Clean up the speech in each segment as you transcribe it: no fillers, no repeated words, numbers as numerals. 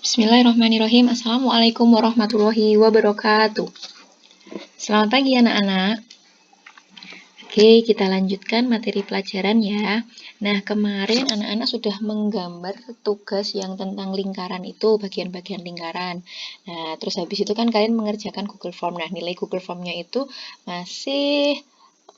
Bismillahirrahmanirrahim. Assalamualaikum warahmatullahi wabarakatuh. Selamat pagi anak-anak. Oke, kita lanjutkan materi pelajaran ya. Nah, kemarin anak-anak sudah menggambar tugas yang tentang lingkaran itu, bagian-bagian lingkaran. Nah, terus habis itu kan kalian mengerjakan Google Form. Nah, nilai Google Formnya itu masih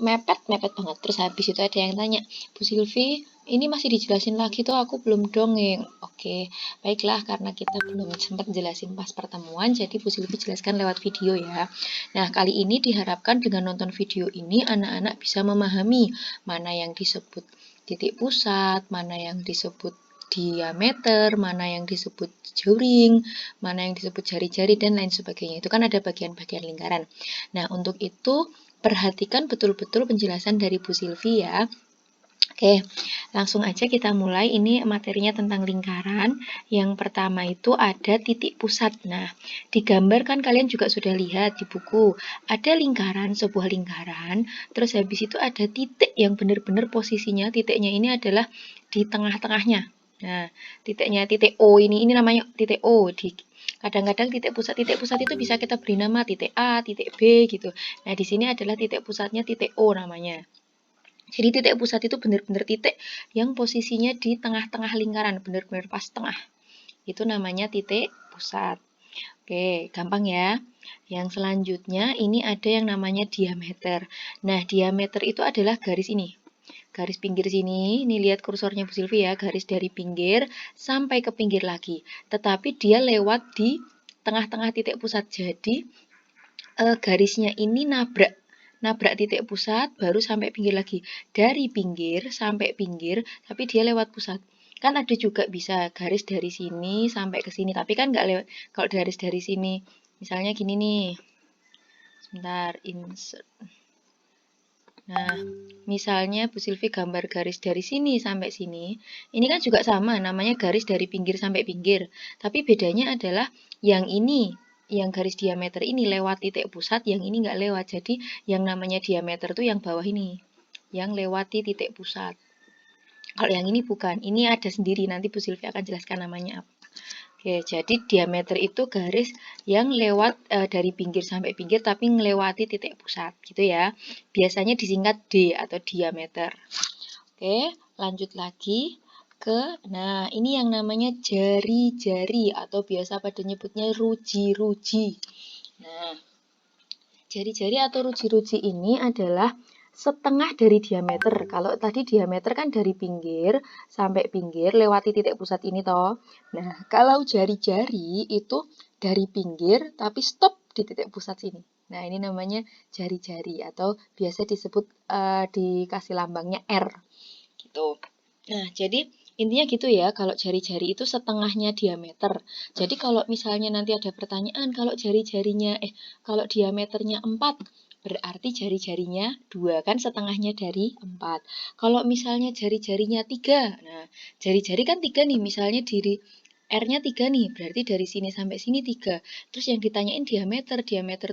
mepet banget. Terus habis itu ada yang tanya, Bu Silvi, ini masih dijelasin lagi tuh, aku belum dongeng. Oke, baiklah, karena kita belum sempat jelasin pas pertemuan, jadi Bu Silvi jelaskan lewat video ya. Nah, kali ini diharapkan dengan nonton video ini anak-anak bisa memahami mana yang disebut titik pusat, mana yang disebut diameter, mana yang disebut juring, mana yang disebut jari-jari, dan lain sebagainya. Itu kan ada bagian-bagian lingkaran. Nah, untuk itu perhatikan betul-betul penjelasan dari Bu Silvi ya. Oke, langsung aja kita mulai. Ini materinya tentang lingkaran. Yang pertama itu ada titik pusat. Nah, di gambar kan kalian juga sudah lihat di buku. Ada lingkaran, sebuah lingkaran. Terus habis itu ada titik yang benar-benar posisinya, titiknya ini adalah di tengah-tengahnya. Nah, titiknya titik O ini namanya titik O. Kadang-kadang titik pusat itu bisa kita beri nama titik A, titik B gitu. Nah, di sini adalah titik pusatnya titik O namanya. Jadi titik pusat itu benar-benar titik yang posisinya di tengah-tengah lingkaran, benar-benar pas tengah. Itu namanya titik pusat. Oke, gampang ya. Yang selanjutnya ini ada yang namanya diameter. Nah, diameter itu adalah garis ini. Garis pinggir sini, ini lihat kursornya Bu Silvi ya, garis dari pinggir sampai ke pinggir lagi. Tetapi dia lewat di tengah-tengah titik pusat. Jadi garisnya ini nabrak titik pusat baru sampai pinggir lagi. Dari pinggir sampai pinggir, tapi dia lewat pusat. Kan ada juga bisa garis dari sini sampai ke sini, tapi kan nggak lewat. Kalau garis dari sini, misalnya gini nih. Sebentar, insert. Nah, misalnya Bu Silvi gambar garis dari sini sampai sini, ini kan juga sama, namanya garis dari pinggir sampai pinggir. Tapi bedanya adalah yang ini, yang garis diameter ini lewat titik pusat, yang ini nggak lewat. Jadi yang namanya diameter itu yang bawah ini, yang lewati titik pusat. Kalau yang ini bukan, ini ada sendiri, nanti Bu Silvi akan jelaskan namanya apa. Oke, jadi diameter itu garis yang lewat dari pinggir sampai pinggir tapi melewati titik pusat, gitu ya. Biasanya disingkat D atau diameter. Oke, lanjut lagi ke, nah ini yang namanya jari-jari atau biasa pada nyebutnya ruji-ruji. Nah, jari-jari atau ruji-ruji ini adalah setengah dari diameter. Kalau tadi diameter kan dari pinggir sampai pinggir lewati titik pusat ini toh. Nah, kalau jari-jari itu dari pinggir tapi stop di titik pusat sini. Nah, ini namanya jari-jari atau biasa disebut dikasih lambangnya R gitu. Nah, jadi intinya gitu ya, kalau jari-jari itu setengahnya diameter. Jadi kalau misalnya nanti ada pertanyaan, kalau diameternya 4, berarti jari-jarinya 2, kan setengahnya dari 4. Kalau misalnya jari-jarinya 3, nah jari-jari kan 3 nih, misalnya R-nya 3 nih, berarti dari sini sampai sini 3. Terus yang ditanyain diameter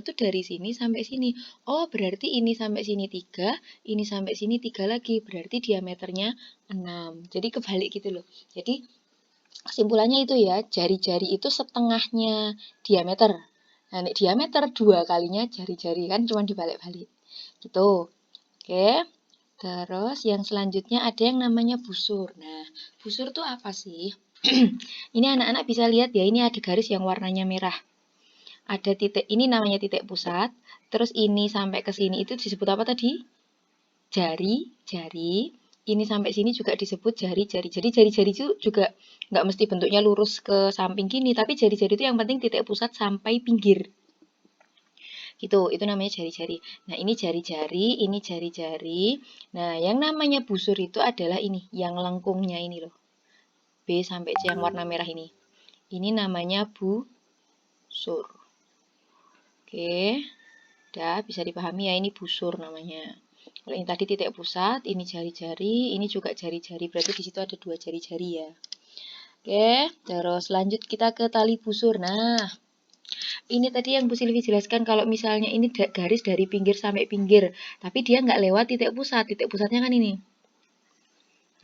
tuh dari sini sampai sini. Oh, berarti ini sampai sini 3, ini sampai sini 3 lagi, berarti diameternya 6. Jadi kebalik gitu loh. Jadi kesimpulannya itu ya, jari-jari itu setengahnya diameter. Nah, diameter 2 kalinya jari-jari, kan cuma dibalik-balik. Gitu. Oke. Terus yang selanjutnya ada yang namanya busur. Nah, busur itu apa sih? Ini anak-anak bisa lihat ya, ini ada garis yang warnanya merah. Ada titik, ini namanya titik pusat. Terus ini sampai ke sini itu disebut apa tadi? Jari-jari. Ini sampai sini juga disebut jari-jari. Jadi jari-jari itu juga nggak mesti bentuknya lurus ke samping gini, tapi jari-jari itu yang penting titik pusat sampai pinggir. Gitu, itu namanya jari-jari. Nah, ini jari-jari, ini jari-jari. Nah, yang namanya busur itu adalah ini, yang lengkungnya ini loh. B sampai C yang warna merah ini. Ini namanya busur. Oke, udah bisa dipahami ya, ini busur namanya. Kalau ini tadi titik pusat, ini jari-jari, ini juga jari-jari. Berarti di situ ada 2 jari-jari ya. Oke, terus lanjut kita ke tali busur. Nah, ini tadi yang Bu Silvi jelaskan kalau misalnya ini garis dari pinggir sampai pinggir, tapi dia nggak lewat titik pusat. Titik pusatnya kan ini.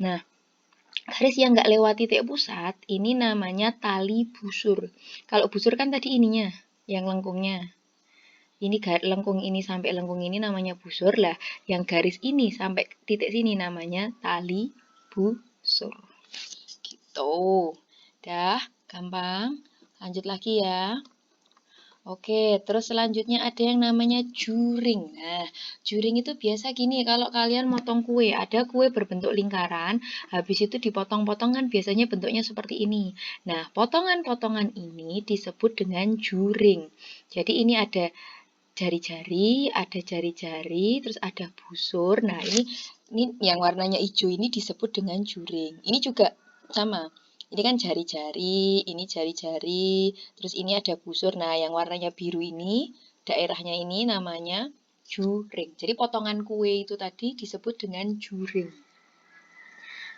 Nah, Garis yang nggak lewat titik pusat, ini namanya tali busur. Kalau busur kan tadi ininya, yang lengkungnya. Ini lengkung ini sampai lengkung ini namanya busur lah. Yang garis ini sampai titik sini namanya tali busur. Gitu. Dah, gampang. Lanjut lagi ya. Oke, terus selanjutnya ada yang namanya juring. Nah, juring itu biasa gini, kalau kalian motong kue, ada kue berbentuk lingkaran, habis itu dipotong-potong kan biasanya bentuknya seperti ini. Nah, potongan-potongan ini disebut dengan juring. Jadi ini ada jari-jari, terus ada busur. Nah, ini yang warnanya hijau ini disebut dengan juring. Ini juga sama. Ini kan jari-jari, ini jari-jari, terus ini ada busur. Nah, yang warnanya biru ini, daerahnya ini namanya juring. Jadi potongan kue itu tadi disebut dengan juring.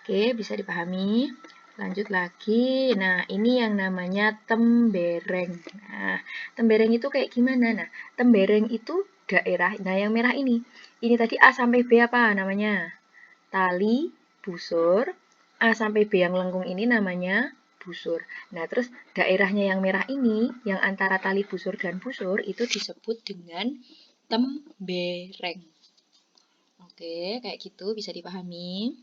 Oke, bisa dipahami. Lanjut lagi. Nah, ini yang namanya tembereng. Nah, tembereng itu kayak gimana? Nah, tembereng itu daerah. Nah, yang merah ini. Ini tadi A sampai B apa namanya? Tali busur. A sampai B yang lengkung ini namanya busur. Nah, terus daerahnya yang merah ini, yang antara tali busur dan busur, itu disebut dengan tembereng. Oke, kayak gitu bisa dipahami.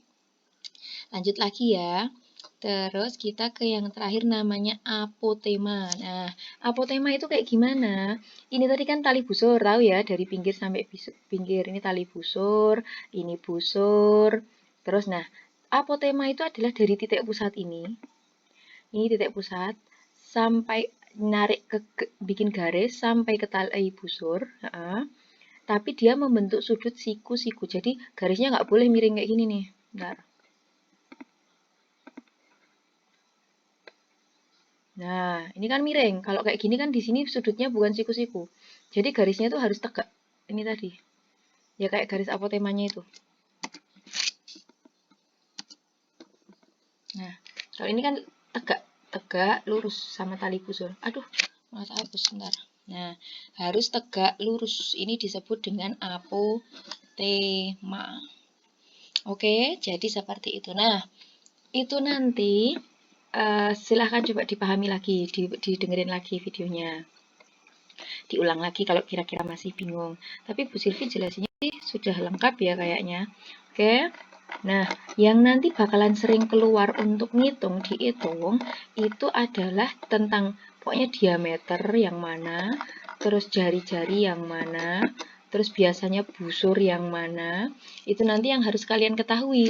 Lanjut lagi ya. Terus kita ke yang terakhir namanya apotema. Nah, apotema itu kayak gimana? Ini tadi kan tali busur, tahu ya, dari pinggir sampai pinggir. Ini tali busur, ini busur. Terus nah, apotema itu adalah dari titik pusat ini. Ini titik pusat sampai narik bikin garis sampai ke tali busur. Tapi dia membentuk sudut siku-siku. Jadi garisnya nggak boleh miring kayak gini nih. Bentar. Nah, ini kan miring. Kalau kayak gini kan di sini sudutnya bukan siku-siku. Jadi garisnya itu harus tegak. Ini tadi. Ya kayak garis apotemanya itu. Nah, kalau ini kan tegak, lurus sama tali busur. Aduh, malah hapus sebentar. Nah, harus tegak, lurus. Ini disebut dengan apotema. Oke, jadi seperti itu. Nah, itu nanti silahkan coba dipahami lagi, didengerin lagi videonya. Diulang lagi kalau kira-kira masih bingung. Tapi Bu Silvi jelasinnya sih sudah lengkap ya kayaknya. Oke. Nah, yang nanti bakalan sering keluar untuk dihitung, itu adalah tentang pokoknya diameter yang mana, terus jari-jari yang mana, terus biasanya busur yang mana, itu nanti yang harus kalian ketahui.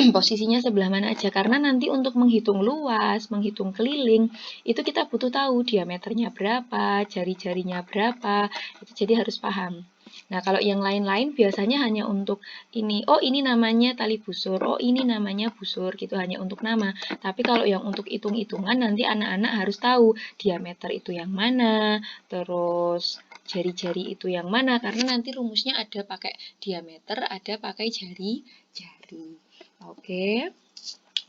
Posisinya sebelah mana aja, karena nanti untuk menghitung luas, menghitung keliling, itu kita butuh tahu diameternya berapa, jari-jarinya berapa, itu jadi harus paham. Nah, kalau yang lain-lain biasanya hanya untuk ini, oh ini namanya tali busur, oh ini namanya busur, gitu, hanya untuk nama. Tapi kalau yang untuk hitung-hitungan nanti anak-anak harus tahu diameter itu yang mana, terus jari-jari itu yang mana, karena nanti rumusnya ada pakai diameter, ada pakai jari-jari. Oke,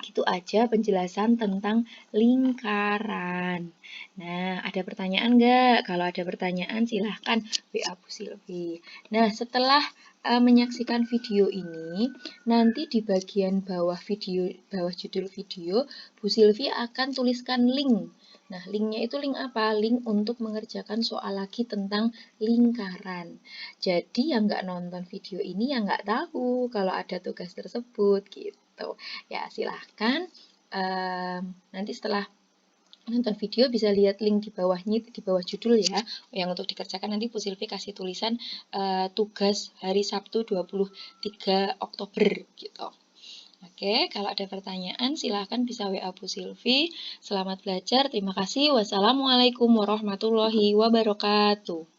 gitu aja penjelasan tentang lingkaran. Nah, ada pertanyaan nggak? Kalau ada pertanyaan silahkan WA Bu Silvi. Nah, setelah menyaksikan video ini, nanti di bagian bawah judul video, Bu Silvi akan tuliskan link. Nah, linknya itu link apa? Link untuk mengerjakan soal lagi tentang lingkaran. Jadi yang nggak nonton video ini yang nggak tahu kalau ada tugas tersebut gitu. Ya, silahkan nanti setelah nonton video bisa lihat link di bawahnya, di bawah judul ya, yang untuk dikerjakan nanti Bu Silvi kasih tulisan tugas hari Sabtu 23 Oktober gitu. Oke, kalau ada pertanyaan silahkan bisa WA Bu Silvi. Selamat belajar, terima kasih. Wassalamualaikum warahmatullahi wabarakatuh.